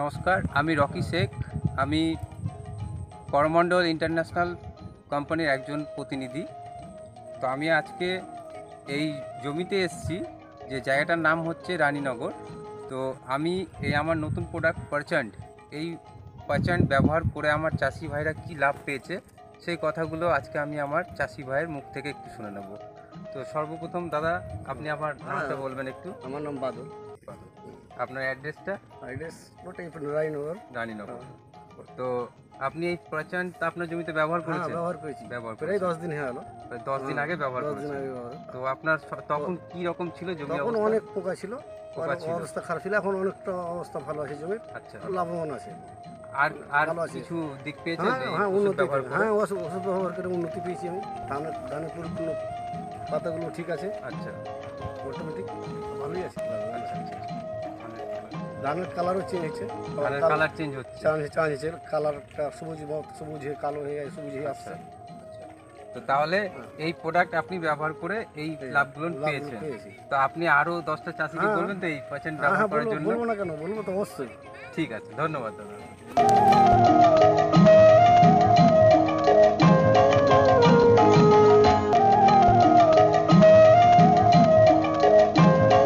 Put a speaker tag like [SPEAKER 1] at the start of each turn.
[SPEAKER 1] নমস্কার, আমি রকি শেখ। আমি করমণ্ডল ইন্টারন্যাশনাল কোম্পানির একজন প্রতিনিধি। তো আমি আজকে এই জমিতে এসেছি, যে জায়গাটার নাম হচ্ছে রানীনগর। তো আমি আমার নতুন প্রোডাক্ট পারচান্ট, এই পারচান্ট ব্যবহার করে আমার চাষি ভাইরা কী লাভ পেয়েছে সেই কথাগুলো আজকে আমি আমার চাষি ভাইয়ের মুখ থেকে একটু শুনে নেব। তো সর্বপ্রথম দাদা, আপনি আমার নামটা বলবেন একটু।
[SPEAKER 2] আমার নাম বাদল।
[SPEAKER 1] আপনার অ্যাড্রেসটা?
[SPEAKER 2] অ্যাড্রেস ওটাই রায়নগর।
[SPEAKER 1] রানীনগর। তো আপনি এই পারচান্ট আপনার জমিতে ব্যবহার করেছেন?
[SPEAKER 2] ব্যবহার করেছি,
[SPEAKER 1] ব্যবহার
[SPEAKER 2] প্রায়
[SPEAKER 1] করেছেন।
[SPEAKER 2] 10 দিন হয়ে গেল।
[SPEAKER 1] প্রায় 10 দিন আগে ব্যবহার
[SPEAKER 2] 10 দিন
[SPEAKER 1] করেছেন।
[SPEAKER 2] আগে ব্যবহার।
[SPEAKER 1] তো আপনার তখন কি রকম ছিল জমি
[SPEAKER 2] তখন
[SPEAKER 1] অবস্থা?
[SPEAKER 2] অনেক পোকা ছিল,
[SPEAKER 1] পোকা ছিল।
[SPEAKER 2] অবস্থা খারাপ ছিল। এখন অনেকটা অবস্থা ভালো আছে জমির,
[SPEAKER 1] আচ্ছা।
[SPEAKER 2] লাভবান আছে।
[SPEAKER 1] আর আর
[SPEAKER 2] ভালো আছে।
[SPEAKER 1] কিছু দিক পেয়েছেন এই
[SPEAKER 2] হ্যাঁ,
[SPEAKER 1] ওষুধ
[SPEAKER 2] উন্নতি
[SPEAKER 1] ব্যবহার করে?
[SPEAKER 2] ওষুধ ব্যবহার করে উন্নতি পেয়েছি আমি। ধানের পরিপূর্ণ পাতাগুলো ঠিক আছে,
[SPEAKER 1] আচ্ছা
[SPEAKER 2] অটোমেটিক ভালোই আছে।
[SPEAKER 1] আচ্ছা আচ্ছা।
[SPEAKER 2] ধানের কালারও চেঞ্জ হচ্ছে,
[SPEAKER 1] ধানের কালার চেঞ্জ হচ্ছে।
[SPEAKER 2] চেঞ্জ হচ্ছে, কালারটা সবুজ হয়ে কালো হয়ে সবুজ হয়ে আসছে।
[SPEAKER 1] আচ্ছা। তো তাহলে এই প্রোডাক্ট আপনি ব্যবহার করে এই লাভগুলো পেয়েছেন।
[SPEAKER 2] পেয়েছি।
[SPEAKER 1] তো আপনি আরো 10টা চাষিকে বলবেন তো এই পারচান্ট
[SPEAKER 2] হ্যাঁ,
[SPEAKER 1] ব্যবহার করার জন্য?
[SPEAKER 2] বলবো না কেন, বলবো তো অবশ্যই।
[SPEAKER 1] ঠিক আছে, ধন্যবাদ দাদা।